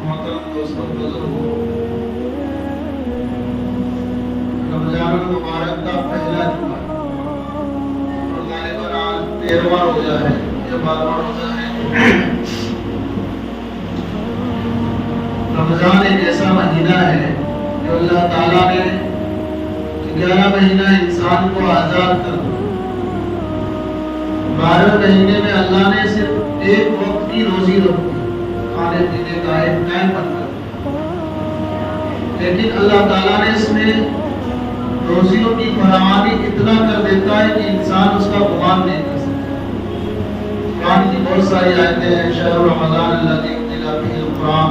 محترم دوستوں بزرگوں، رمضان المبارک کا پہلا جمعہ اور غالباً آج 13واں روزہ ہے یا 12واں روزہ ہے۔ رمضان ایک ایسا مہینہ ہے جو اللہ تعالیٰ نے 11 مہینہ انسان کو آزاد کر دیا۔ 12 مہینے میں اللہ نے صرف ایک وقت کی روزی رکھی، کھانے پینے کا ایک ٹائم بن کر، لیکن اللہ تعالیٰ نے اس میں روزیوں کی فراوانی اتنا کر دیتا ہے کہ انسان اس کا گمان نہیں کر سکتا۔ قرآن کی بہت ساری آیتیں ہیں، شہر رمضان الذی انزل فیہ القرآن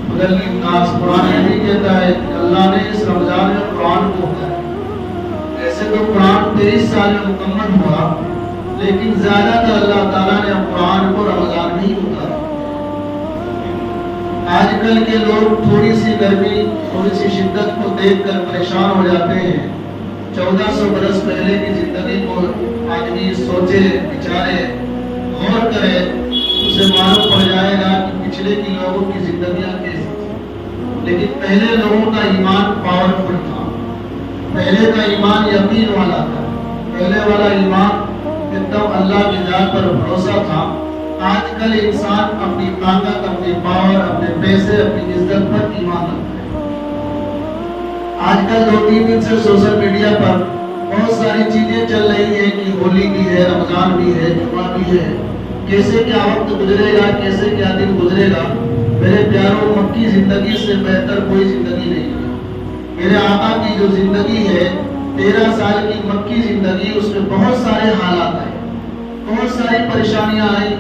ھدی للناس۔ قرآن یہ بھی کہتا ہے کہ اللہ نے اس رمضان میں قرآن کو اتارا۔ ایسے تو قرآن 23 سال میں مکمل ہوا، لیکن زیادہ تر اللہ تعالیٰ نے قرآن کو رمضان میں ہی اتارا۔ آج کل کے لوگ تھوڑی سی گرمی، تھوڑی سی شدت کو دیکھ کر پریشان ہو جاتے ہیں۔ 1400 برس پہلے کی زندگی کو آدمی سوچے، بچارے، غور کرے، اسے معلوم پڑ جائے گا کہ پچھلے کی لوگوں کی زندگیاں کیسی تھیں۔ لیکن پہلے لوگوں کا ایمان پاورفل تھا، پہلے کا ایمان یقین والا تھا، پہلے والا ایمان ایک دم اللہ کی ذات پر بھروسہ تھا۔ آج کل انسان اپنی طاقت، اپنی پاور، اپنے پیسے، اپنی عزت پر ایمان رکھتا ہے۔ آج کل 2-3 دن سے سوشل میڈیا پر بہت ساری چیزیں چل رہی ہیں کہ ہولی بھی ہے، رمضان بھی ہے، جمعہ بھی ہے، کیسے کیا وقت گزرے گا، کیسے کیا دن گزرے گا۔ میرے پیاروں، مکی زندگی سے بہتر کوئی زندگی نہیں ہے۔ میرے آقا کی جو زندگی ہے، 13 سال کی مکی زندگی، اس میں بہت سارے حالات آئے، بہت ساری پریشانیاں آئیں،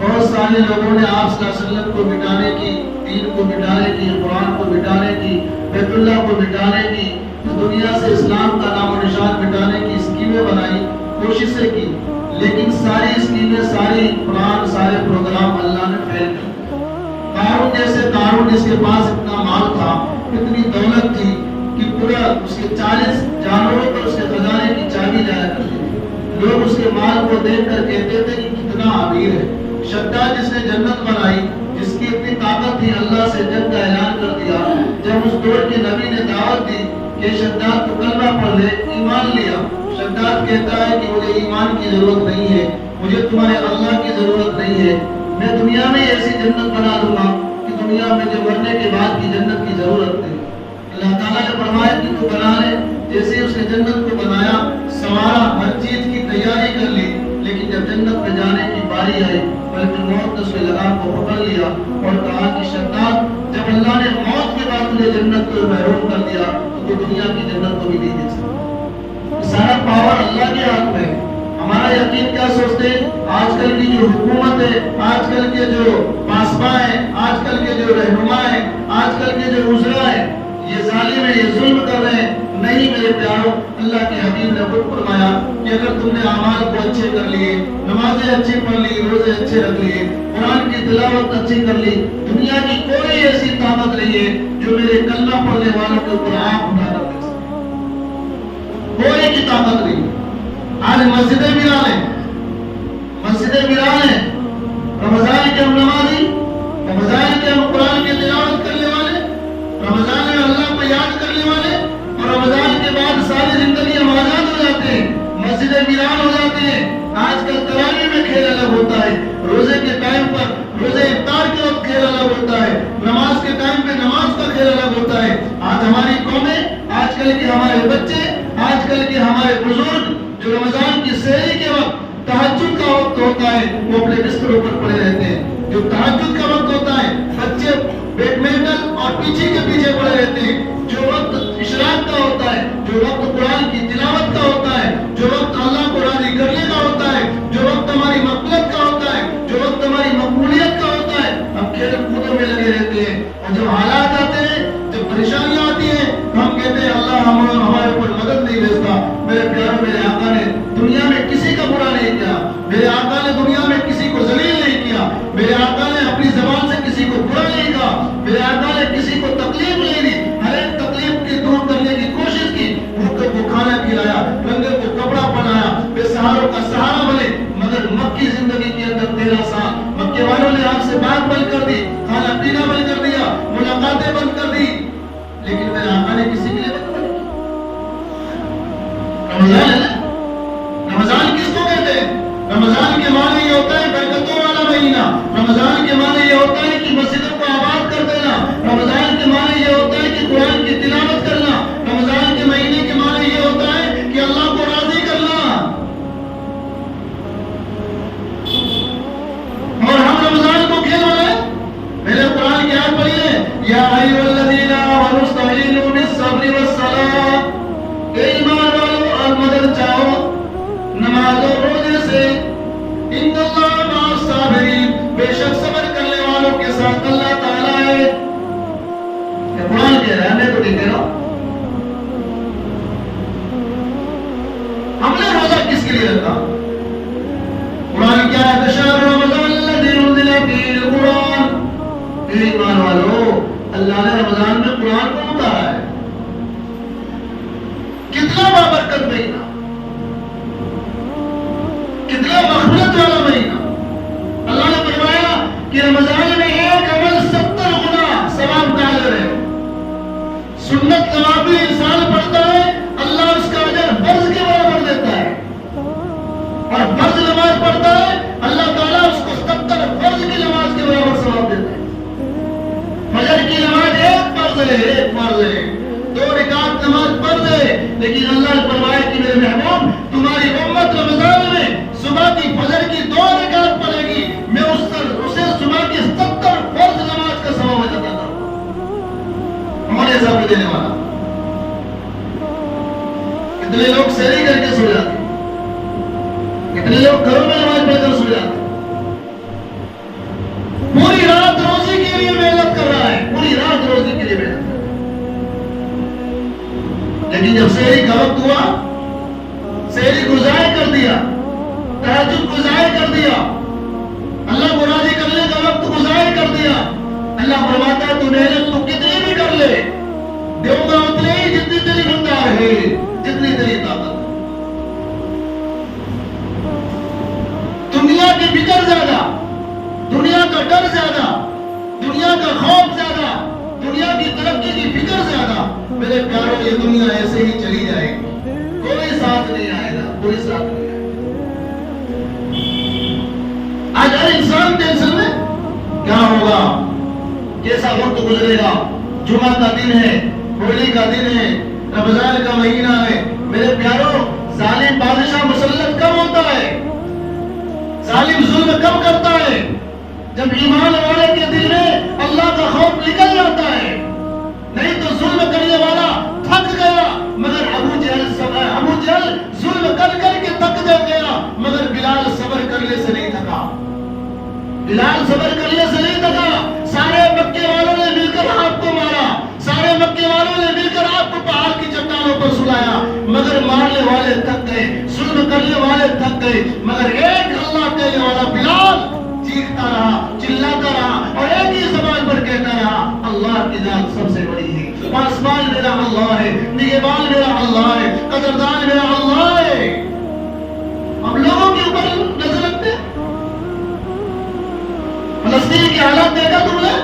بہت سارے لوگوں نے آپ صلی اللہ علیہ وسلم کو مٹانے کی، دین کو مٹانے کی، قرآن کو مٹانے کی، بیت اللہ کو مٹانے کی، دنیا سے اسلام کا نام و نشان مٹانے کی اسکیمیں بنائی، کوششیں کی، لیکن ساری اسکیمیں، ساری قرآن، سارے پروگرام اللہ نے فیل کر دیا۔ قارون جیسے قارون، جس کے پاس اتنا مال تھا، اتنی دولت تھی کہ پورا اس کے 40 جانوروں پر اس کے خزانے کی چابی لایا کرتے تھے۔ لوگ اس کے مال کو دیکھ کر کہتے تھے کہ کتنا امیر ہے۔ شداد جس نے جنت بنائی، جس کی اتنی طاقت تھی، اللہ سے جنگ کا اعلان کر دیا۔ جب اس دور کے نبی نے دعوت دی کہ شداد تو کلمہ پڑھ لے، ایمان لیا، شداد کہتا ہے کہ مجھے ایمان کی ضرورت نہیں ہے، مجھے تمہارے اللہ کی ضرورت نہیں ہے، میں دنیا میں ایسی جنت بنا دوں گا کہ دنیا میں جو مرنے کے بعد کی جنت کی ضرورت نہیں۔ اللہ تعالیٰ نے فرمایا کہ تو بنا لے۔ جیسے اس نے جنت کو بنایا، سنوارا، ہر چیز کی تیاری کر لی، لیکن جب جنت میں جانے کی باری آئی، بلکہ موت نے اس کے لگام کو پکڑ لیا اور کہا کہ شداد، جب اللہ نے موت کے بعد تجھے جنت کو محروم کر دیا تو دنیا کی جنت کو بھی نہیں دے سکتا۔ سارا پاور اللہ کے ہاتھ میں۔ ہمارا یقین کیا سوچتے ہیں؟ آج کل کی جو حکومت ہے، آج کل کے جو پاسباں ہیں، آج کل کے جو رہنما ہیں، آج کل کے جو وزراء ہیں، یہ ظالم ہے، یہ ظلم کر رہے ہیں۔ نہیں میرے پیاروں، اللہ کے حبیب نے خود فرمایا کہ اگر تم نے اعمال کو اچھے کر لیے، نمازیں اچھی پڑھ لی، روزے اچھے رکھ لیے، قرآن کی تلاوت اچھی کر لی، دنیا کی کوئی ایسی طاقت نہیں ہے جو میرے کلمہ پڑھنے والوں کے اوپر آنکھ اٹھا کر دے سکے۔ کوئی کی طاقت نہیں۔ آج مسجدیں ویران ہیں، مسجدیں ویران ہیں۔ رمضان کے ہم نمازی، رمضان کے ہم قرآن کی تلاوت کرنے والے، رمضان میں اللہ کو یاد کرنے والے، اور رمضان کے بعد ساری زندگی ہم آزاد ہو جاتے ہیں، مسجدیں ویران ہو جاتی ہیں۔ آج کل تراویح میں کھیل الگ ہوتا ہے، روزے کے ٹائم پر، روزے افطار کے وقت کھیل الگ ہوتا ہے، نماز کے ٹائم پہ نماز کا کھیل الگ ہوتا ہے۔ آج ہماری قومیں، آج کل کے ہمارے بچے، آج کل کے ہمارے بزرگ جو رمضان کی سحری کے وقت تہجد کا وقت ہوتا ہے، وہ اپنے بستروں پر پڑے رہتے ہیں۔ جو تہجد کا وقت ہوتا ہے، بچے بیڈمنٹن اور پیچھے کے پیچھے پڑے رہتے ہیں۔ جو وقت اشراق کا ہوتا ہے، جو وقت قرآن کی تلاوت کا ہوتا ہے، جو وقت اللہ کو راضی کرنے کا ہوتا ہے، جو وقت ہماری مغفرت کا ہوتا ہے، جو وقت ہماری مقبولیت کا ہوتا ہے، ہم کھیل کودوں میں لگے رہتے ہیں۔ اور جب حالات آتے ہیں، جب پریشانیاں آتی ہیں، ہم کہتے ہیں اللہ ہمارے اوپر مدد نہیں بھیجتا۔ میرے پیاروں، میرے آقا نے دنیا میں کسی کا برا نہیں کیا، میرے آقا نے دنیا میں کسی کو ذلیل نہیں کیا، میرے آقا نے اپنی زبان سے کسی کو برا نہیں کہا، میرے آقا نے کسی کو تکلیف نہیں دی، ہر ایک تکلیف کی دور کرنے کی کوشش کی، بھوکے کو کھانا کھلایا، ننگے کو کپڑا پہنایا، بے سہاروں کا سہارا بنے۔ مگر مکی زندگی کے اندر 13 سال مکے والوں نے آپ سے بات بند کر دی، کھانا پینا بند کر دیا، یا ایھا الذین آمنوا استعینوا بالصبر والصلاۃ، اے ایمان والو اور مدد چاہو نماز اور روزے سے، ان اللہ مع الصابرین، بے شک صبر کرنے والوں کے ساتھ اللہ تعالیٰ ہے۔ یہ قرآن کہہ رہا ہے، میں تو نہیں کہہ رہا ہوں۔ ہم نے روزہ کس کے لیے رکھا؟ قرآن کیا ہے؟ شہر رمضان الذی انزل فیہ القرآن، اے ایمان والو اللہ نے رمضان میں قرآن کو اتارا ہے۔ کتنا بابرکت مہینہ، کتنا مغفرت والا مہینہ۔ اللہ نے فرمایا کہ رمضان میں ایک عمل 70 گنا ثواب کا اجر ہے۔ سنت نوافل انسان پڑھتا ہے، اللہ اس کا اجر فرض کے برابر دیتا ہے، اور فرض نماز پڑھتا ہے اللہ تعالیٰ اس کو 70 فرض کی نماز کے برابر ثواب دیتا ہے۔ فجر کی نماز ایک فرض ہے، 2 رکعت نماز فرض ہے، لیکن اللہ نے فرمایا کہ میرے محبوب تمہاری امت رمضان میں صبح کی فجر کی 2 رکعت پڑھے گی، میں اسے صبح کی 70 فرض نماز کا ثواب عطا کروں گا۔ ہمارے حساب سے دینے والا۔ کتنے لوگ سحری کر کے سو جاتے ہیں، کتنے لوگ گھروں میں نماز پڑھ کر سو جاتے ہیں، پوری رات روزی کے لیے محنت کر رہا ہے، پوری رات روزی کے لیے محنت کر رہا ہے، لیکن جب سحری کا وقت ہوا سحری کو ضائع کر دیا، تہجد کو ضائع کر دیا، اللہ کو راضی کرنے کا وقت کو ضائع کر دیا۔ اللہ فرماتا ہے تو محنت تو کتنی بھی کر لے، دوں گا اتنے ہی جتنی تیری رفتار ہے، جتنی تیری طاقت ہے۔ دنیا کی فکر زیادہ، دنیا کا ڈر زیادہ، دنیا کا خوف زیادہ، دنیا کی ترقی کی فکر زیادہ۔ میرے پیاروں یہ دنیا ایسے ہی چلی جائے گی، کوئی ساتھ نہیں آئے گا، کوئی ساتھ نہیں آئے گا۔ آج ہر انسان ٹینشن میں کیا ہوگا، کیسا وقت گزرے گا۔ جمعہ کا دن ہے، ہولی کا دن ہے، رمضان کا مہینہ ہے۔ میرے پیاروں ظالم بادشاہ مسلط کب ہوتا ہے، ظالم ظلم کب کرتا ہے؟ جب ایمان والے کے دل میں اللہ کا خوف نکل جاتا ہے۔ نہیں تو ظلم کرنے والا تھک گیا، مگر ابو جہل ظلم کر کر کے تھک گیا، مگر بلال صبر کرنے سے نہیں تھکا، بلال صبر کرنے سے نہیں تھکا۔ سارے مکے والوں نے مل کر آپ کو مارا، سارے مکے والوں نے مل کر آپ کو پہاڑ کی چٹانوں پر سلایا، مگر مارنے والے تھک گئے، ظلم کرنے والے تھک گئے، مگر ایک اللہ کہنے والا بلال چیختا رہا، چلاتا رہا، اور ایک ہی زبان پر کہتا رہا، اللہ کی ذات سب سے بڑی ہے، پاسبان میرا اللہ ہے، نگہبان میرا اللہ ہے، قدردان میرا اللہ ہے۔ ہم لوگوں کے اوپر نظر رکھتے ہیں۔ فلسطین کی حالت دیکھا تم نے؟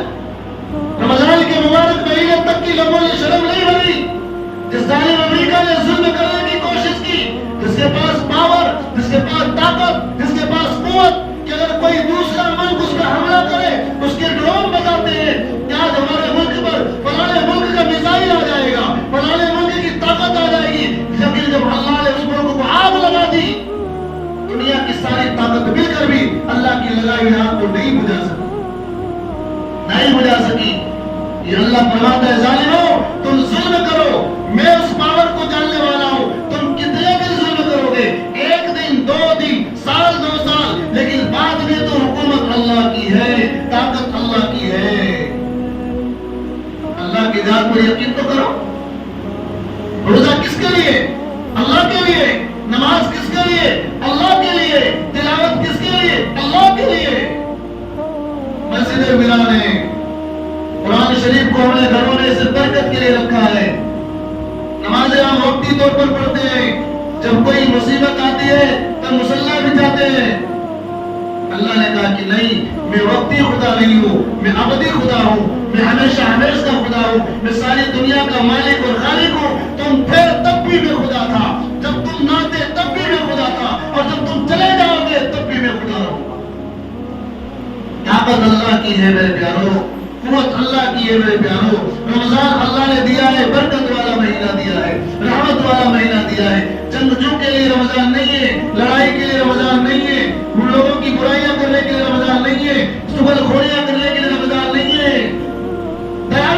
رمضان کے مبارک مہینے تک کی لوگوں نے شرم نہیں بھری۔ جس ظالم امریکہ نے ظلم کرنے کی کوشش کی، جس کے پاس پاور، جس کے پاس طاقت، جس کے پاس قوت، کہ اگر کوئی دوسرا ملک اس پر حملہ کرے اس کے ڈرون بتاتے ہیں کہ آج ہمارے ملک پر فلانے ملک کا میزائل آ جائے گا، فلانے ملک کی طاقت آ جائے گی، لیکن جب اللہ نے اس ملک کو آگ لگا دی، دنیا کی ساری طاقت مل کر بھی اللہ کی لگائی ہوئی آگ کو نہیں بجھا سکی، نہیں بجھا سکی۔ یہ اللہ فرماتا ہے ظالموں تم ظلم کرو، میں اس پاور کو جاننے والا ہوں، تم کتنے دن ظلم کرو گے، 1 دن 2 دن سال 2 سال، لیکن بعد میں تو حکومت اللہ کی ہے، طاقت اللہ کی ہے۔ اللہ کی ذات پر یقین تو کرو۔ روزہ کس کے لیے؟ اللہ کے لیے۔ نماز کس کے لیے؟ اللہ کے لیے۔ تلاوت کس کے لیے؟ اللہ کے لیے۔ مسجد بلال ہے، قرآن شریف کو ہم نے گھروں میں صرف برکت کے لیے رکھا ہے۔ نمازیں ہم وقتی طور پر پڑھتے ہیں، جب کوئی مصیبت آتی ہے تب مصلی بچھاتے ہیں۔ اللہ نے کہا کہ نہیں، میں وقتی خدا نہیں ہوں، میں ابدی خدا ہوں، میں ہمیشہ ہمیشہ کا خدا ہوں، میں ساری دنیا کا مالک اور خالق ہوں۔ تم تھے تب بھی میں خدا تھا، جب تم نہ تھے تب بھی میں خدا تھا، اور جب تم چلے جاؤ گے تب بھی میں خدا رہوں گا۔ طاقت اللہ کی ہے میرے پیاروں، قوت اللہ کی ہے میرے پیاروں۔ رمضان اللہ نے دیا ہے، برکت والا مہینہ دیا ہے، رحمت والا مہینہ دیا ہے۔ جنگجو کے لیے رمضان نہیں ہے، لڑائی کے لیے رمضان نہیں ہے، ان لوگوں کی برائیاں کرنے کے لیے رمضان نہیں ہے، چغل خوریاں کرنے کے لیے رمضان نہیں ہے، دیانت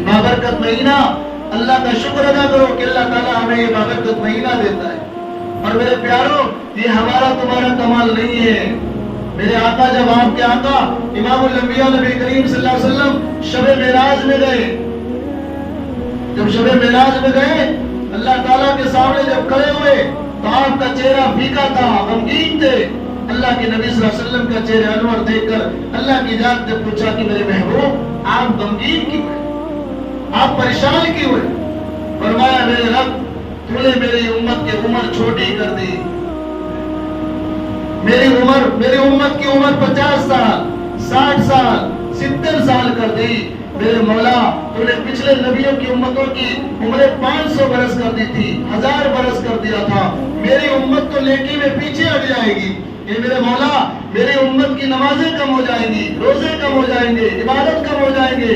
یہ بابرکت مہینہ اللہ کا شکر ادا کرو کہ اللہ تعالیٰ ہمیں یہ بابرکت مہینہ دیتا ہے۔ اور میرے پیاروں، یہ ہمارا تمہارا کمال نہیں ہے۔ میرے آقا جب آپ کے آقا امام الانبیاء نبی کریم صلی اللہ علیہ وسلم شب معراج میں گئے، جب شب معراج میں گئے اللہ تعالیٰ کے سامنے جب کھڑے ہوئے تو آپ کا چہرہ پھیکا تھا، غمگین تھے۔ اللہ کے نبی صلی اللہ علیہ وسلم کا چہرہ انور دیکھ کر اللہ کی ذات نے پوچھا کہ میرے محبوب آپ غمگین کیوں ہیں، آپ پریشان کیوں ہیں؟ فرمایا میرے رب تو نے میری امت کی عمر چھوٹی کر دی، میری امت کی عمر 50 سال 60 سال 70 سال کر دی۔ میرے مولا تو نے پچھلے نبیوں کی امتوں کی عمریں 500 برس کر دی تھی، 1000 برس کر دیا تھا، میری امت تو نیکی میں پیچھے ہٹ جائے گی۔ کہ میرے مولا میری امت کی نمازیں کم ہو جائیں گی، روزے کم ہو جائیں گے، عبادت کم ہو جائیں گے۔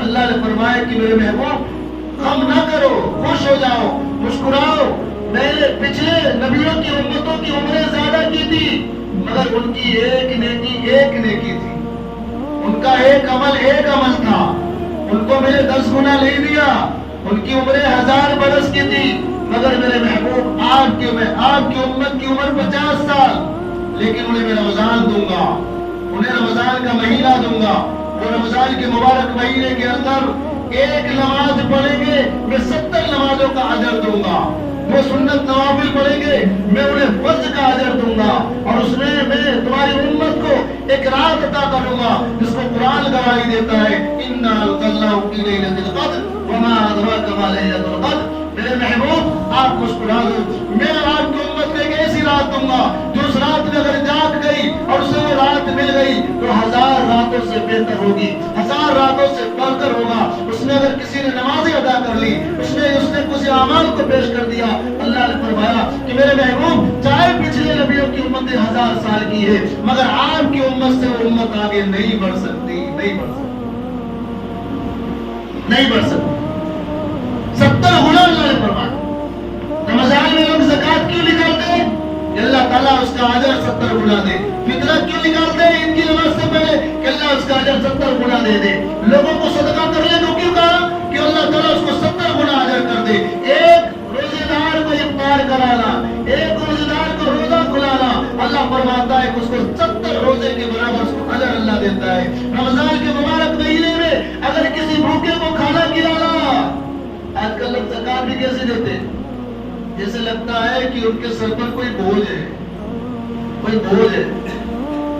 اللہ نے فرمایا کہ میرے محبوب غم نہ کرو، خوش ہو جاؤ، مسکراؤ۔ میں نے پچھلے نبیوں کی امتوں کی عمریں زیادہ کی تھی مگر ان کی ایک نیکی تھی، ان کا ایک عمل تھا، ان کو میں نے 10 گنا نہیں دیا۔ ان کی عمریں 1000 برس کی تھی مگر میرے محبوب آپ کی امت کی عمر 50 سال، لیکن انہیں میں رمضان دوں گا، انہیں رمضان کا مہینہ دوں گا۔ وہ رمضان کے مبارک مہینے کے اندر ایک نماز پڑھیں گے میں 70 نمازوں کا اجر دوں گا، وہ سنت نوافل پڑھیں گے میں انہیں فرض کا اجر دوں گا، اور اس میں میں تمہاری امت کو ایک رات عطا کروں گا جس کو قرآن گواہی دیتا ہے اِنَّا أَنزَلْنَاهُ فِي لَيْلَةِ الْقَدْرِ وَمَا أَدْرَاكَ مَا لَيْلَةُ الْقَدْرِ۔ میرے محبوب آپ مسکرا دو، میں آپ کی امت کو ایک ایسی رات دوں گا جو اس رات میں اگر جاگ گئی اور اسے وہ رات مل گئی تو 1000 راتوں سے بہتر ہوگی، 1000 راتوں سے بڑھ کر ہوگا۔ اس میں اگر کسی نے نمازیں ادا کر لی، اس نے کچھ اعمال کو پیش کر دیا، اللہ نے فرمایا کہ میرے محبوب چاہے پچھلے نبیوں کی امت 1000 سال کی ہے مگر آپ کی امت سے وہ امت آگے نہیں بڑھ سکتی، نہیں بڑھ سکتی۔ 70 گنا اللہ نے فرمایا۔ رمضان میں لوگ زکات کیوں نکالتے ہیں کہ اللہ تعالیٰ اس کا اجر 70 گنا دے؟ فطرہ کیوں نکالتے ہیں ان کی نماز سے پہلے کہ اللہ اس کا اجر 70 گنا دے دے؟ لوگوں کو صدقہ کرنے کو کیوں کہا کہ اللہ تعالیٰ اس کو 70 گنا اجر کر دے؟ ایک روزے دار کو افطار کرانا، ایک روزے دار کو روزہ کھلانا، اللہ فرماتا ہے کہ اس کو 70 روزے کے برابر اس کو اجر اللہ دیتا ہے۔ رمضان کے مبارک مہینے میں اگر کسی بھوکے کو کھانا کھلانا، آج کل لوگ زکات بھی کیسے دیتے ہیں؟ جیسے لگتا ہے کہ ان کے سر پر کوئی بوجھ ہے۔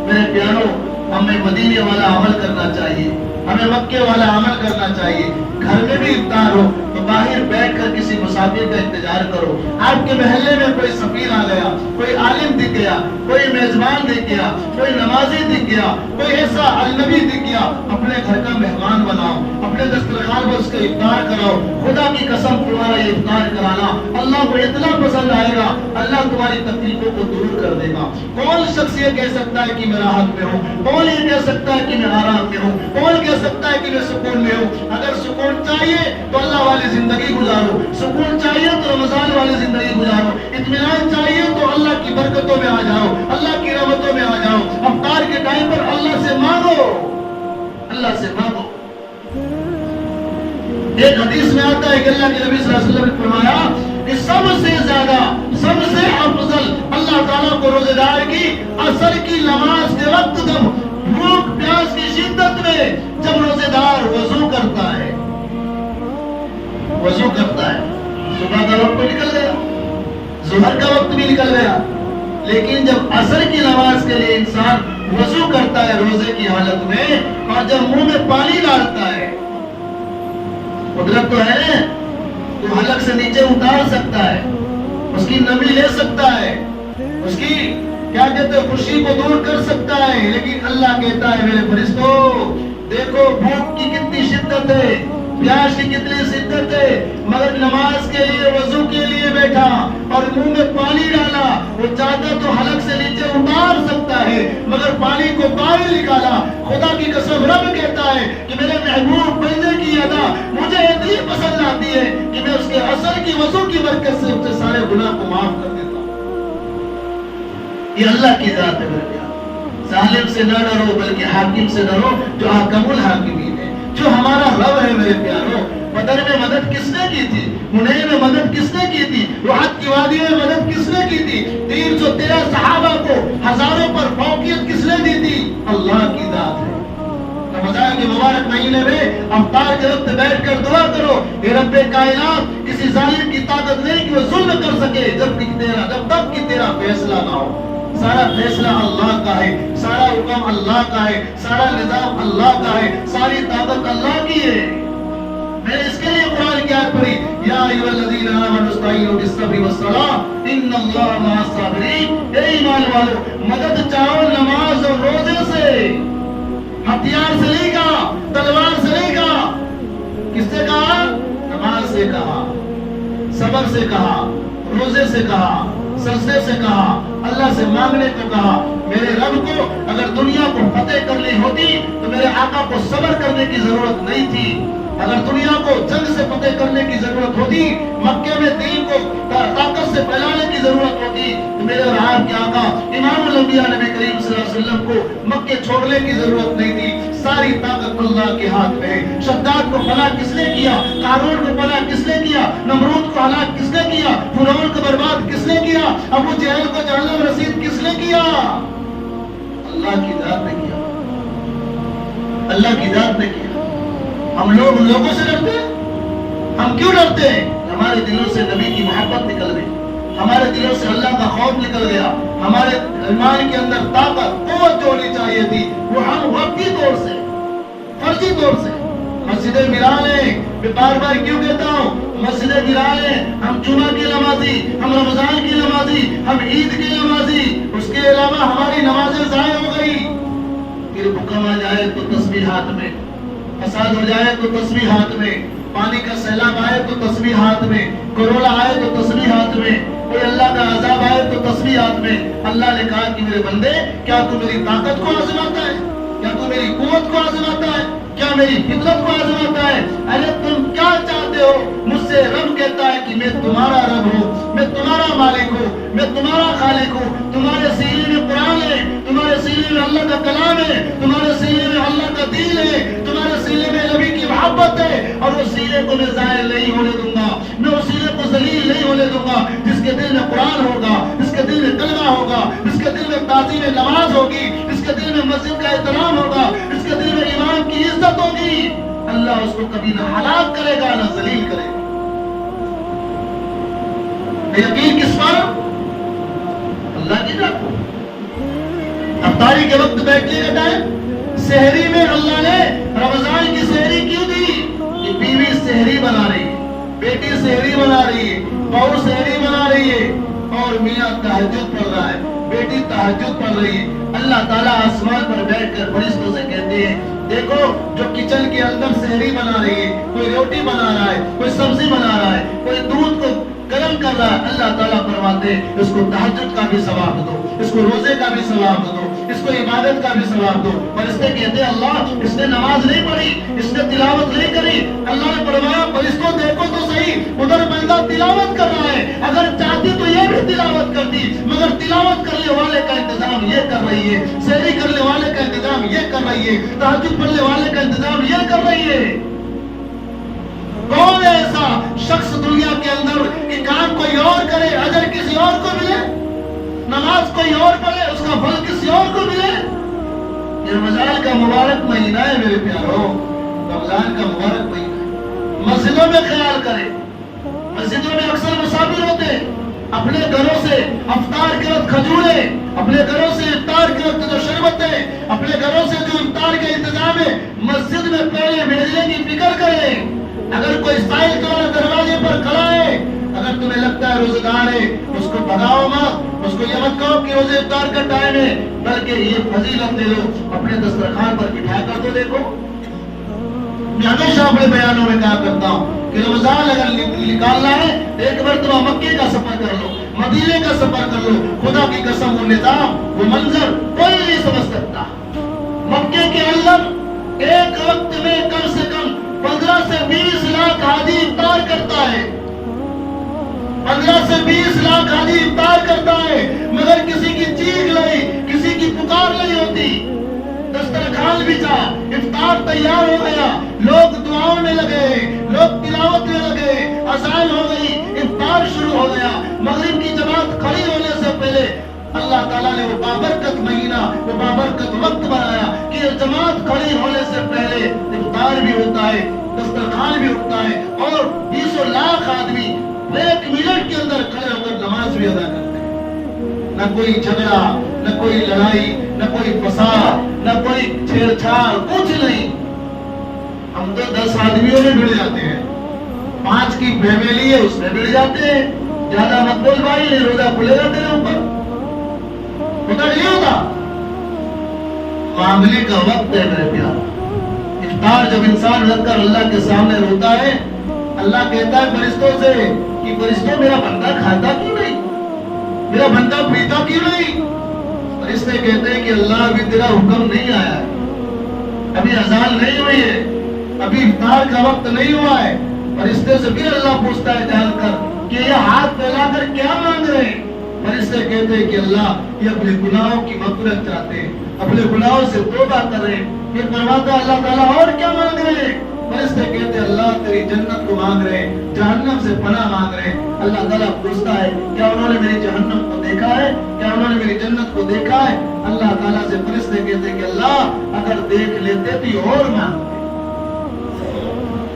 میرے پیاروں، ہمیں مدینے والا عمل کرنا چاہیے، ہمیں مکے والا عمل کرنا چاہیے۔ گھر میں بھی افطار ہو تو باہر بیٹھ کر کسی مسافر کا انتظار کرو۔ آپ کے محلے میں کوئی سفیر آ گیا، کوئی عالم دکھ گیا، کوئی میزبان دکھ گیا، کوئی نمازی دکھ گیا، کوئی ایسا اجنبی دکھ گیا، اپنے گھر کا مہمان بناؤ، اپنے دسترخوان پر اس کا افطار کراؤ۔ خدا کی قسم تمہارا یہ افطار کرانا اللہ کو اتنا پسند آئے گا، اللہ تمہاری تکلیفوں کو دور کر دے گا۔ کون شخص یہ کہہ سکتا ہے کہ میں راحت میں ہوں؟ کون یہ کہہ سکتا ہے کہ میں آرام میں ہوں؟ کون کہہ سکتا ہے کہ میں سکون میں ہوں؟ اگر سکون چاہیے تو اللہ والی زندگی گزارو، سکون چاہیے تو رمضان والی زندگی گزارو، اطمینان چاہیے تو اللہ کی برکتوں میں آ جاؤ، اللہ کی رحمتوں میں آ جاؤ۔ افطار کے ٹائم پر اللہ سے مانگو، اللہ سے مانگو۔ ایک حدیث میں آتا ہے کہ اللہ کے نبی صلی اللہ علیہ وسلم نے فرمایا کہ سب سے زیادہ، سب سے افضل اللہ تعالیٰ کو روزے دار کی عصر کی نماز کے وقت جب بھوک پیاس کی شدت میں جب روزے دار وضو کرتا ہے، صبح کا وقت نکل گیا، ظہر کا وقت بھی نکل گیا، لیکن جب عصر کی نماز کے لیے انسان وضو کرتا ہے روزے کی حالت میں اور جب منہ میں پانی ڈالتا ہے، قدرت تو ہے تو حلق سے نیچے اتار سکتا ہے، اس کی نمی لے سکتا ہے، اس کی کیا کہتے ہیں خوشی کو دور کر سکتا ہے، لیکن اللہ کہتا ہے میرے فرشتوں دیکھو بھوک کی کتنی شدت ہے، پیاس کی کتنی شدت ہے، مگر نماز کے لیے وضو کے لیے بیٹھا اور منہ میں پانی ڈالا، وہ چاہتا تو حلق سے نیچے اتار سکتا ہے مگر پانی کو باہر نکالا۔ خدا کی قسم رب کہتا ہے کہ میرے محبوب بندے کی ادا مجھے اتنی پسند آتی ہے کہ میں اس کے عصر کی وضو کی برکت سے اس کے سارے گناہ کو معاف کر دیتا ہوں۔ یہ اللہ کی ذات ہے میرے پیارو۔ ظالم سے نہ ڈرو بلکہ حاکم سے ڈرو جو حکم الحاکمین ہے، جو ہمارا رب ہے میرے پیارو۔ بدر میں مدد کس نے کی تھی؟ حنین میں مدد کس نے کی تھی؟ احد کی وادی میں مدد کس نے کی تھی؟ 313 صحابہ کو ہزاروں پر فوقیت کس نے دی تھی؟ اللہ کی ذات ہے۔ رمضان کے مبارک مہینے میں افطار کے وقت بیٹھ کر دعا کرو، اے رب کائنات، کسی ظالم کی طاقت نہیں کہ وہ ظلم کر سکے جب تک کہ تیرا فیصلہ نہ ہو۔ سارا فیصلہ اللہ کا ہے، سارا حکم اللہ کا ہے، سارا نظام اللہ کا ہے، ساری طاقت اللہ کی ہے۔ میں نے اس کے لیے قرآن کی آیت پڑھی، یا ایھا الذین آمنوا استعینوا بالصبر والصلاۃ ان اللہ مع الصابرین۔ اے ایمان والو، مدد چاہو نماز اور روزے سے، ہتھیار سے نہیں کہا، تلوار سے نہیں کہا۔ کس سے کہا؟ نماز سے کہا، صبر سے کہا، روزے سے کہا، سجدے سے کہا، اللہ سے مانگنے کو کہا۔ میرے رب کو اگر دنیا کو فتح کرنی ہوتی تو میرے آقا کو صبر کرنے کی ضرورت نہیں تھی۔ اگر دنیا کو جنگ سے فتح کرنے کی ضرورت ہوتی، مکے میں دین کو طاقت سے پھیلانے کی ضرورت ہوتی تو میرے اور آپ کے آقا امام الانبیاء نبی کریم صلی اللہ علیہ وسلم کو مکے چھوڑنے کی ضرورت نہیں تھی۔ ساری طاقت اللہ کے ہاتھ میں ہے۔ شداد کو فنا کس نے کیا؟ قارون کو فنا کس نے کیا؟ نمرود کو ہلاک کس نے کیا؟ فرعون کو برباد کس نے کیا؟ ابو جہل کو جہنم رسید کس نے کیا؟ اللہ کی ذات نے کیا، اللہ کی ذات نے کیا۔ ہم لوگ ان لوگوں سے ڈرتے ہیں؟ ہم کیوں ڈرتے ہیں؟ ہمارے دلوں سے نبی کی محبت نکل گئی، ہمارے دلوں سے اللہ کا خوف نکل گیا، ہمارے ایمان کے اندر طاقت قوت جو ہونی چاہیے تھی وہ ہم وقتی طور سے، فرضی طور سے مسجدیں بلال ہیں۔ میں بار بار کیوں کہتا ہوں مسجدیں بلال ہیں؟ ہم جمعہ کی نمازی، ہم رمضان کی نمازی، ہم عید کی نمازی، اس کے علاوہ ہماری نمازیں ضائع ہو گئی۔ پھر حکم آ جائے تو تسبیح ہاتھ میں، فساد ہو جائے تو تسبیح ہاتھ میں، پانی کا سیلاب آئے تو تسبیح ہاتھ میں، کورونا آئے تو تسبیح ہاتھ میں، کوئی اللہ کا عذاب آئے تو تسبیح ہاتھ میں۔ اللہ نے کہا کہ میرے بندے، کیا تو میری طاقت کو آزماتا ہے؟ کیا تو میری قوت کو آزماتا ہے؟ کیا میری فطرت کو آزماتا ہے؟ ارے تم کیا چاہتے ہو؟ مجھ سے رب کہتا ہے کہ میں تمہارا رب ہوں، میں تمہارا مالک ہوں، میں تمہارا خالق ہوں۔ تمہارے سینے میں قرآن ہے، تمہارے سینے میں اللہ کا کلام ہے، تمہارے سینے میں اللہ کا دین ہے، تمہارے سینے میں نبی کی محبت ہے، اور وہ سینے کو میں ظاہر نہیں ہونے دوں گا، میں اس سینے کو ذلیل نہیں ہونے دوں گا جس کے دل میں قرآن ہوگا، جس کے دل میں کلمہ ہوگا، جس کے دل میں تعظیم نماز ہوگی، جس کے دل میں مسجد کا احترام ہوگا، جس کے دل میں ایمان کی عزت ہوگی۔ اللہ اس کو کبھی نہ ہلاک کرے گا نہ ذلیل کرے گا۔ یقین کس پر؟ اللہ کی ذات۔ افطاری کے وقت بیٹھنے کا ٹائم، سحری میں اللہ نے رمضان کی سحری کیوں دی؟ کہ بیوی سحری بنا رہی ہے، بیٹی سحری بنا رہی ہے، بہو سحری بنا رہی ہے، اور میاں تہجد پڑھ رہا ہے، بیٹی تہجد پڑھ رہی ہے۔ اللہ تعالیٰ آسمان پر بیٹھ کر فرشتوں سے کہتے ہیں، دیکھو جو کچن کے اندر سحری بنا رہی ہے، کوئی روٹی بنا رہا ہے، کوئی سبزی بنا رہا ہے، کوئی دودھ کو گرم کر رہا ہے، اللہ تعالیٰ فرماتے ہیں اس کو تہجد کا بھی ثواب دو، اس کو روزے کا بھی ثواب دو، اس کو عبادت کا بھی ثواب دو۔ فرشتے کہتے ہیں اللہ اس نے نماز نہیں پڑھی، اس نے تلاوت نہیں کری۔ اللہ نے فرمایا فرشتوں دیکھو تو صحیح، ادھر بندہ تلاوت کر رہا ہے، اگر چاہتی تو یہ بھی تلاوت کرتی، مگر تلاوت کرنے والے کا انتظام یہ کر رہی ہے، سحری کرنے والے کا انتظام یہ کر رہی ہے، تہجد پڑھنے والے کا انتظام یہ کر رہی ہے۔ کون ہے ایسا شخص دنیا کے اندر کہ کام کوئی اور کرے اجر کسی اور کو ملے، نماز کوئی اور پڑھے اس کا پھل کسی اور کو ملے؟ یہ رمضان کا مبارک مہینہ ہے میرے پیاروں، رمضان کا مبارک مہینہ ہے۔ مسجدوں میں خیال کریں، مسجدوں میں اکثر مسافر ہوتے ہیں، اپنے گھروں سے افطار کے وقت کھجورے، اپنے گھروں سے افطار کے وقت جو شربتیں، اپنے گھروں سے جو افطار کا انتظام ہے، مسجد میں پہلے بھیجنے کی فکر کریں۔ اگر کوئی سائل تمہارے دروازے پر کھڑا ہے، اگر تمہیں لگتا ہے روزہ دار ہے، اس کو بھگاؤ مت، اس کو یہ مت کہو کہ روزے افطار کا ٹائم ہے، بلکہ یہ فضیلت دے دو، اپنے دسترخوان پر بٹھا کر تو دیکھو۔ میں ہمیشہ اپنے بیانوں میں کہا کرتا ہوں کہ رمضان اگر نکالنا ہے ایک مرتبہ مکے کا سفر کر لو، مدینے کا سفر کر لو، خدا کی قسم وہ نظام، وہ منظر کوئی نہیں سمجھ سکتا۔ مکے کے اندر ایک وقت میں کم سے کم 15 سے 20 لاکھ حاجی افطار کرتا ہے، 15 سے 20 لاکھ حاجی افطار کرتا ہے، مگر کسی کی چیخ نہیں، کسی کی پکار نہیں ہوتی۔ دسترخوان بچھا، افطار تیار ہو گیا، لوگ دعاؤں میں لگے، لوگ تلاوت میں لگے، اذان ہو گئی، افطار شروع ہو گیا، مغرب کی جماعت کھڑی ہونے سے پہلے اللہ تعالیٰ نے وہ بابرکت مہینہ، وہ بابرکت وقت بنایا کہ جماعت کھڑی ہونے سے پہلے افطار بھی ہوتا ہے، دسترخوان بھی اٹھتا ہے، اور 20 لاکھ آدمی 1 منٹ کے اندر کھڑے ہو کر نماز بھی ادا کرتے ہیں۔ نہ کوئی جھگڑا، نہ کوئی لڑائی، نہ کوئی فساد، نہ کوئی چھیڑ چھاڑ، کچھ نہیں۔ ہم تو 10 آدمیوں میں بڑھ جاتے ہیں، 5 کی فیملی ہے اس میں بڑھ جاتے ہیں، زیادہ مت بول بھائی، نہیں روزہ کھلے گا تیرے اوپر، ہوتا نہیں ہوتا۔ معاملے کا وقت ہے میرے پیار۔ افطار جب انسان رکھ کر اللہ کے سامنے روتا ہے، اللہ کہتا ہے فرشتوں سے کہ فرشتوں میرا بندہ کھاتا کیوں نہیں، میرا بندہ پیتا کیوں نہیں؟ فرشتے کہتے ہیں کہ اللہ ابھی تیرا حکم نہیں آیا ہے، ابھی اذان نہیں ہوئی ہے، ابھی افطار کا وقت نہیں ہوا ہے۔ فرشتے سے پھر اللہ پوچھتا ہے جان کر کہ یہ ہاتھ پھیلا کر کیا مانگ رہے ہیں؟ فرشتے کہتے ہیں کہ اللہ یہ اپنے گناہوں کی مغفرت چاہتے ہیں، اپنے گناہوں سے توبہ کر رہے ہیں۔ پھر فرماتا ہے اللہ تعالیٰ اور کیا مانگ رہے ہیں؟ فرشتے کہتے ہیں اللہ تیری جنت کو مانگ رہے ہیں، جہنم سے پناہ مانگ رہے ہیں۔ اللہ تعالیٰ پوچھتا ہے کیا انہوں نے میری جہنم کو دیکھا ہے، کیا انہوں نے میری جنت کو دیکھا ہے؟ اللہ تعالیٰ سے فرشتے کہتے ہیں کہ اللہ اگر دیکھ لیتے تو اور مانگتے۔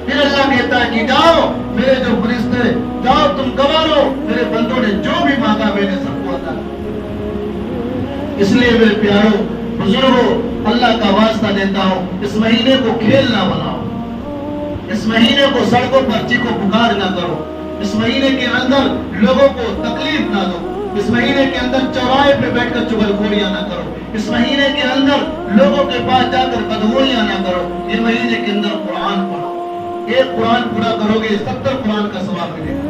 پھر اللہ کہتا ہے کہ جاؤ میرے جو فرشتے، جاؤ تم گواہ رہو، میرے بندوں نے جو بھی مانگا میں نے سب کو عطا کیا۔ اس لیے میرے پیاروں بزرگوں، اللہ کا واسطہ دیتا ہوں، اس مہینے کو کھیل نہ بناؤ، اس مہینے کو سڑکوں پر چیخو پکار نہ کرو، اس مہینے کے اندر لوگوں کو تکلیف نہ دو، اس مہینے کے اندر چوراہے پہ بیٹھ کر چغلخوریاں نہ کرو، اس مہینے کے اندر لوگوں کے پاس جا کر بدگوئیاں نہ کرو۔ اس مہینے کے اندر قرآن پڑھو، ایک قرآن پورا کرو گے 70 قرآن کا ثواب ملے گا۔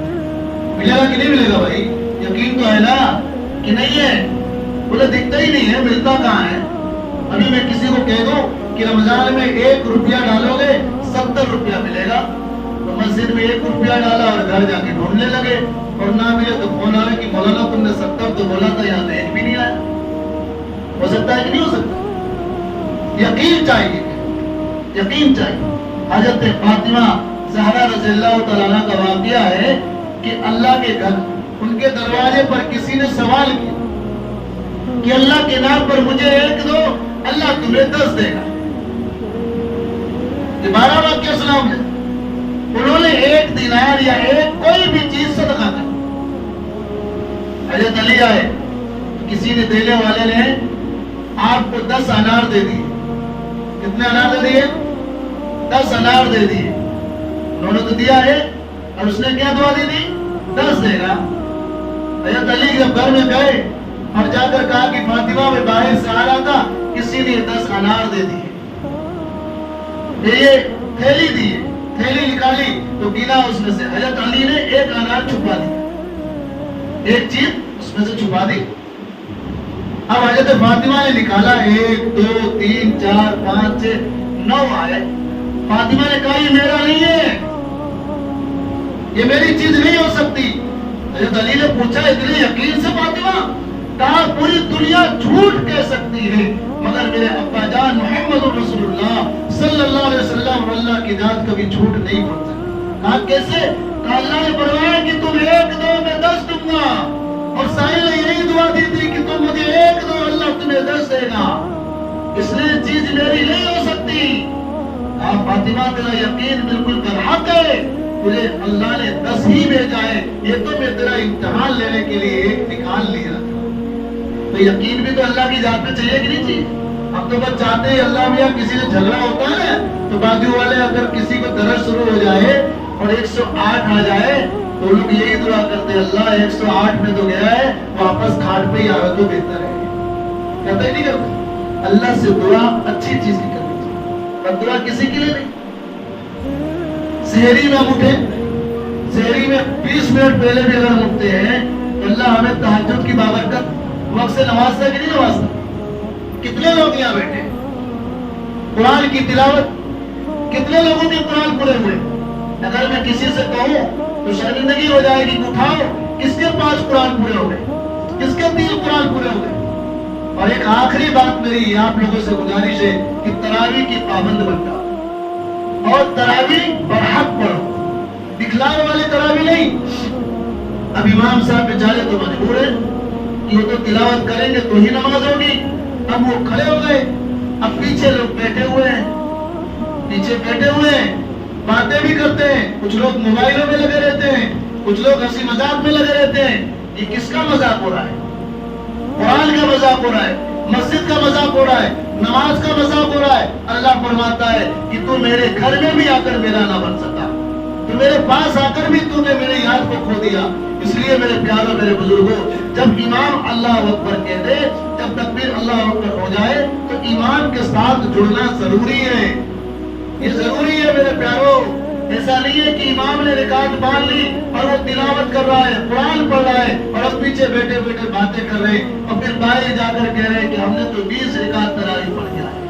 ملے گا کہ نہیں ملے گا بھائی؟ یقین تو ہے نا کہ نہیں ہے؟ بولے دکھتا ہی نہیں ہے، ملتا کہاں ہے؟ ابھی میں کسی کو کہہ دوں کہ رمضان میں 1 روپیہ ڈالو گے 70 روپیہ ملے گا، تو مسجد میں 1 روپیہ ڈالا اور گھر جا کے ڈھونڈنے لگے، اور نہ ملے تو فون آ رہا کہ مولانا تم نے 70 تو بولا تھا، یہاں ایک بھی نہیں آیا۔ ہو سکتا ہے کہ نہیں ہو سکتا؟ یقین چاہیے، یقین چاہیے۔ حضرت فاطمہ زہرا رضی اللہ تعالیٰ عنہ کا واقعہ ہے کہ اللہ کے گھر، ان کے دروازے پر کسی نے سوال کیا کہ اللہ کے نام پر مجھے 1 دو، اللہ تمہیں 10 دے گا۔ یہ 12 واقعہ سنا مجھے۔ انہوں نے 1 دینار یا کوئی بھی چیز صدقہ کر۔ حضرت علی آئے، کسی نے دینے والے نے آپ کو 10 انار دے دیے۔ کتنے انار دے دیے؟ 10 انار دے دیے۔ انہوں نے تو دیا ہے، اور اس نے کیا دعا دی تھی؟ 10 دے گا۔ حضرت علی جب گھر میں گئے اور جا کر کہا کہ فاطمہ میں باہر سے آ رہا تھا، کسی نے 10 انار دے دیے۔ یہ تھیلی دی، تھیلی نکالی تو گنا اس میں سے۔ حضرت علی نے 1 انار چھپا دیا، ایک چیز اس میں سے چھپا دی۔ اب حضرت فاطمہ نے نکالا 1 2 3 4 5 6 9 آئے۔ فاطمہ نے کہا یہ میرا نہیں ہے، یہ میری چیز نہیں ہو سکتی۔ حضرت علی نے پوچھا اتنے یقین سے فاطمہ؟ کہا پوری دنیا جھوٹ کہہ سکتی ہے مگر میرے ابا جان محمد رسول اللہ صلی اللہ علیہ وسلم اللہ کی ذات کبھی جھوٹ نہیں بول سکتی۔ کہا کیسے؟ کہا اللہ نے فرمایا کہ تم 1 دو میں 10 دوں گا، اور سائل نے یہی دعا دی تھی کہ تم مجھے 1 دو، اللہ تمہیں 10 دے گا، اس لیے چیز میری نہیں ہو سکتی۔ آپ فاطمہ تیرا یقین بالکل برحق ہے، تجھے اللہ نے 10 ہی بھیجا ہے، یہ تو میں تیرا امتحان لینے کے لیے 1 نکال لیا۔ تو یقین بھی تو اللہ کی ذات پہ چاہیے کہ نہیں چاہیے؟ ہم تو بس چاہتے ہیں اللہ میاں کسی سے جھگڑا ہوتا ہے تو بازو والے اگر کسی کو درد شروع ہو جائے اور 108 آ جائے تو لوگ یہی دعا کرتے ہیں اللہ 108 میں تو گیا ہے، واپس کھاٹ پہ ہی آئے تو بہتر ہے۔ کہتے ہی نہیں کرتے؟ اللہ سے دعا اچھی چیز کی کرنی چاہیے، اور دعا کسی کے لیے نہیں۔ سحری میں ہم اٹھے، سحری میں 20 منٹ پہلے بھی اگر ہم اٹھتے ہیں تو اللہ ہمیں تہجد کی بابرکت وقت سے نمازتا ہے کہ نہیں نمازتا؟ کتنے لوگ یہاں بیٹھے؟ قرآن کی تلاوت کتنے لوگوں کے قرآن پورے ہوئے؟ اگر میں کسی سے کہوں تو شرمندگی ہو جائے گی، اٹھاؤ کس کے 5 قرآن پورے ہو گئے، کس کے 3 قرآن پورے ہو گئے؟ اور ایک آخری بات میری آپ لوگوں سے گزارش ہے کہ تراویح کی پابند بن جاؤ، اور تراویح برحق پڑھو، دکھلانے والے تراویح نہیں۔ اب امام صاحب بیچارے تو مجبور ہیں کہ وہ تو تلاوت کریں گے تو ہی نماز ہوگی۔ اب وہ کھڑے ہو گئے، اب پیچھے لوگ بیٹھے ہوئے ہیں، پیچھے بیٹھے ہوئے ہیں، باتیں بھی کرتے ہیں، کچھ لوگ موبائلوں میں لگے رہتے ہیں، کچھ لوگ ہنسی مذاق میں لگے رہتے ہیں۔ یہ کس کا مذاق ہو رہا ہے؟ قرآن کا مذاق ہو رہا ہے، مسجد کا مذاق ہو رہا ہے، نماز کا مذاق ہو رہا ہے۔ اللہ فرماتا ہے کہ تو میرے گھر میں بھی آ کر میرا نہ بن سکا، تو میرے پاس آ کر بھی تو نے میری یاد کو کھو دیا۔ اس لیے میرے پیاروں میرے بزرگوں، جب امام اللہ اکبر کہہ دے، جب تکبیر اللہ اکبر ہو جائے تو ایمان کے ساتھ جڑنا ضروری ہے، یہ ضروری ہے میرے پیاروں۔ ایسا نہیں ہے کہ امام نے رکعت باندھ لی اور وہ تلاوت کر رہا ہے، قرآن پڑھ رہا ہے اور اب پیچھے بیٹھے بیٹھے باتیں کر رہے ہیں اور پھر باہر جا کر کہہ رہے ہیں کہ ہم نے تو 20 رکعت تراویح پڑھ کے آئے،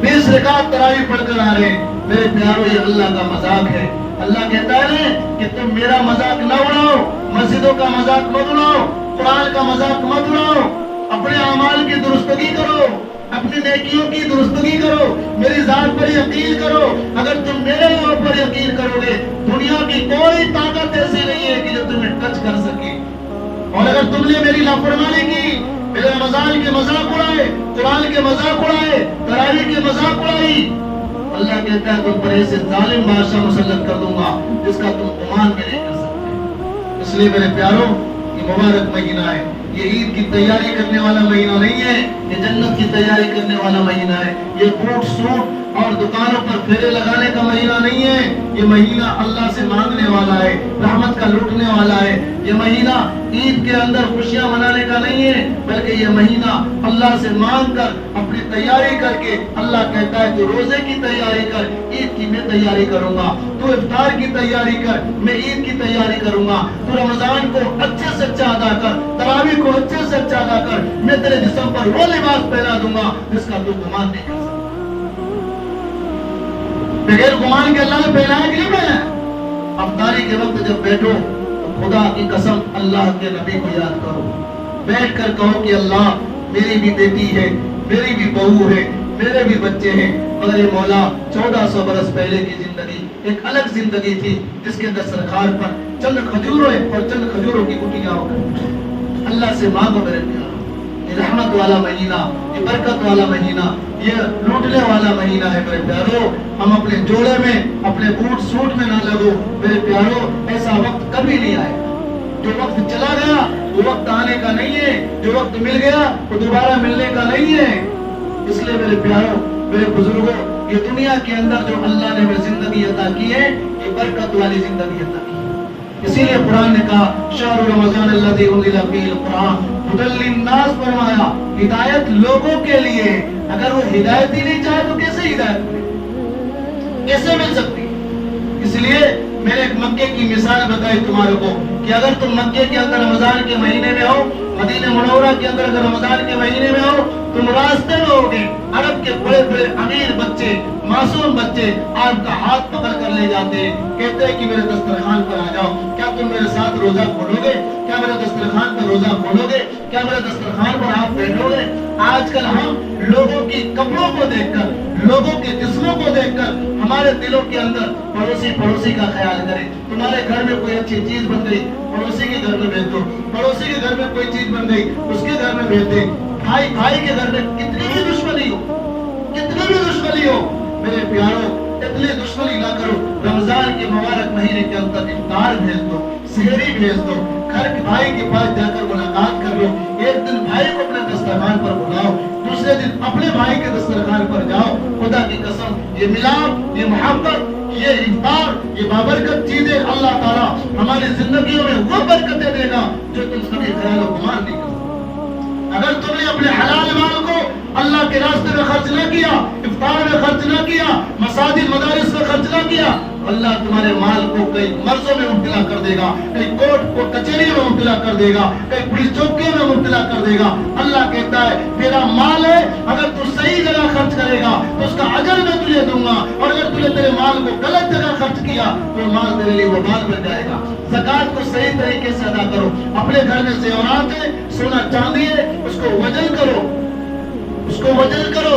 20 رکعت تراویح پڑھ کر آ رہے ہیں۔ میرے پیاروں یہ اللہ کا مذاق ہے۔ اللہ کہتا ہے کہ تم میرا مذاق نہ اڑاؤ، مسجدوں کا مذاق مت اڑاؤ، قرآن کا مذاق مت اڑاؤ، اپنے اعمال کی درستگی کرو، اپنی نیکیوں کی درستگی کرو، میری ذات پر یقین کرو۔ اگر تم میرے اوپر یقین کرو گے، دنیا کی کوئی طاقت ایسی نہیں ہے کہ جو تمہیں ٹچ کر سکے۔ اور اگر تم نے میری نافرمانی کی، میرے رمضان کے مذاق اڑائے، قرآن کے مذاق اڑائے، تراویح کے مذاق اڑائی، اللہ کہتا ہے تم پر ایسے ظالم بادشاہ مسلط کر دوں گا جس کا تم گمان بھی نہیں کر سکتے۔ اس لیے میرے پیاروں یہ مبارک مہینہ ہے، یہ عید کی تیاری کرنے والا مہینہ نہیں ہے، یہ جنت کی تیاری کرنے والا مہینہ ہے۔ یہ بوٹ سوٹ اور دکانوں پر پھیرے لگانے کا مہینہ نہیں ہے، یہ مہینہ اللہ سے مانگنے والا ہے، رحمت کا لوٹنے والا ہے۔ یہ مہینہ عید کے اندر خوشیاں منانے کا نہیں ہے، بلکہ یہ مہینہ اللہ سے مانگ کر اپنی تیاری کر کے، اللہ کہتا ہے تو روزے کی تیاری کر، عید کی میں تیاری کروں گا، تو افطار کی تیاری کر، میں عید کی تیاری کروں گا، تو رمضان کو اچھے سے اچھا ادا کر، تراویح کو اچھے سے اچھا ادا کر، میں تیرے جسم پر وہ لباس پہنا دوں گا جس کا تو گمان نہیں کر سکتا۔ بغیر گمان کے اللہ نے پہنایا کہ نہیں پہنایا؟ افطاری کے وقت جب بیٹھو تو خدا کی قسم اللہ کے نبی کو یاد کرو، بیٹھ کر کہو کہ اللہ میری بھی بیٹی ہے، میری بھی بہو ہے، میرے بھی بچے ہیں، مگر یہ مولا 1400 برس پہلے کی زندگی ایک الگ زندگی تھی جس کے دسترخوان پر چند کھجوروں اور چند کھجوروں کی کٹیاں ہو گئی۔ اللہ سے مانگو میرے پیاروں، یہ رحمت والا مہینہ، یہ برکت والا مہینہ، یہ لوٹنے والا مہینہ ہے میرے پیاروں۔ ہم اپنے جوڑے میں، اپنے بوٹ سوٹ میں نہ لگو میرے پیاروں، ایسا وقت کبھی نہیں آئے گا۔ جو وقت چلا گیا وہ وقت آنے کا نہیں ہے، جو وقت مل گیا وہ دوبارہ ملنے کا نہیں ہے۔ اس لیے میرے پیاروں میرے بزرگوں، یہ دنیا کے اندر جو اللہ نے ہمیں زندگی عطا کی ہے یہ برکت والی زندگی عطا کی ہے۔ اسی لیے قرآن نے کہا شہر رمضان الذی انزل فیہ القرآن ھدی للناس، فرمایا ہدایت لوگوں کے لیے۔ اگر وہ ہدایت ہی نہیں چاہے تو کیسے ہدایت ملے، کیسے مل سکتی؟ اس لیے میں نے ایک مکے کی مثال بتائی تمہارے کو کہ اگر تم مکے کے اندر رمضان کے مہینے میں ہو، مدینہ منورہ کے اندر اگر رمضان کے مہینے میں ہو، تم راستے میں ہوگے، عرب کے بڑے بڑے امیر بچے، معصوم بچے آپ کا ہاتھ پکڑ کر لے جاتے ہیں، کہتے ہیں کہ میرے دسترخوان پر آ جاؤ، کیا تم میرے ساتھ روزہ کھولو گے؟ کیا میرے دسترخوان پر روزہ کھولو گے؟ کیا میرے دسترخوان پر آپ بیٹھو گے؟ آج کل ہم لوگوں کی کپڑوں کو دیکھ کر، لوگوں کے جسموں کو دیکھ کر ہمارے دلوں کے اندر پڑوسی کا خیال کریں۔ تمہارے گھر میں کوئی اچھی چیز بن گئی، پڑوسی کے گھر میں بھیج دو، پڑوسی کے گھر میں کوئی چیز بن گئی اس کے گھر میں بھیج دیں۔ بھائی کے گھر میں کتنی بھی دشمنی ہو، کتنی بھی دشمنی ہو میرے پیاروں، اتنی دشمنی نہ کرو۔ رمضان کے مبارک مہینے کے اندر افطار بھیج دو، سحری بھیج دو، گھر کے بھائی کے پاس جا کر ملاقات کر لو، ایک دن بھائی کو اپنے دسترخوان پر بلاؤ، دوسرے دن اپنے بھائی کے دسترخوان پر جاؤ۔ خدا کی قسم یہ ملاپ، یہ محبت، یہ افطار، یہ بابرکت چیزیں اللہ تعالیٰ ہماری زندگیوں میں وہ برکتیں دے گا جو تم کبھی خیال و گمان نہیں کر سکتے۔ اگر تم نے اپنے حلال مال کو اللہ کے راستے میں خرچ نہ کیا، افطار میں خرچ نہ کیا، مساجد مدارس میں خرچ نہ کیا، اللہ تمہارے مال کو کئی مرضوں میں مبتلا کر دے گا، کئی کورٹ کو کچہری میں مبتلا کر دے گا، کئی پولیس چوکیوں میں مبتلا کر دے گا۔ اللہ کہتا ہے میرا مال ہے، اگر تو صحیح جگہ خرچ کرے گا تو اس کا اجر میں تجھے دوں گا، اور اگر تجھے تیرے مال کو غلط جگہ خرچ کیا تو مال تیرے لیے وبال بن جائے گا۔ زکات کو صحیح طریقے سے ادا کرو، اپنے گھر میں زیورات ہے، سونا چاندی ہے، اس کو وزن کرو، اس کو وزن کرو،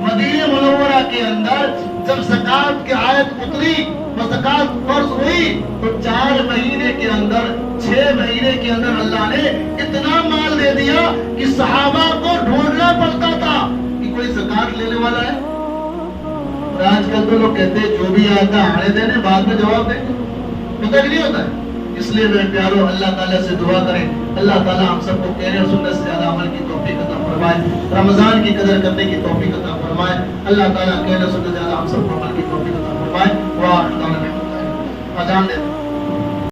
مدینہ منورہ کے اندر جب زکات کی آیت اتری اور زکات فرض ہوئی تو 4 مہینے کے اندر 6 مہینے کے اندر اللہ نے اتنا مال دے دیا کہ صحابہ کو ڈھونڈنا پڑتا تھا کہ کوئی زکات لینے والا ہے۔ اور آج کل تو لوگ کہتے ہیں جو بھی آتا ہے آنے دینے بعد میں جواب دیں گے، پتہ نہیں ہوتا ہے۔ اس لیے میرے پیارو اللہ تعالیٰ سے دعا کریں اللہ تعالیٰ ہم سب کو کہنے اور سننے سے زیادہ عمل کی توفیق عطا فرمائے، رمضان کی قدر کرنے کی توفیق عطا فرمائے، اللہ تعالیٰ کہنے اور سننے سے زیادہ ہم سب کو عمل کی توفیق عطا فرمائے۔ اذان دیتے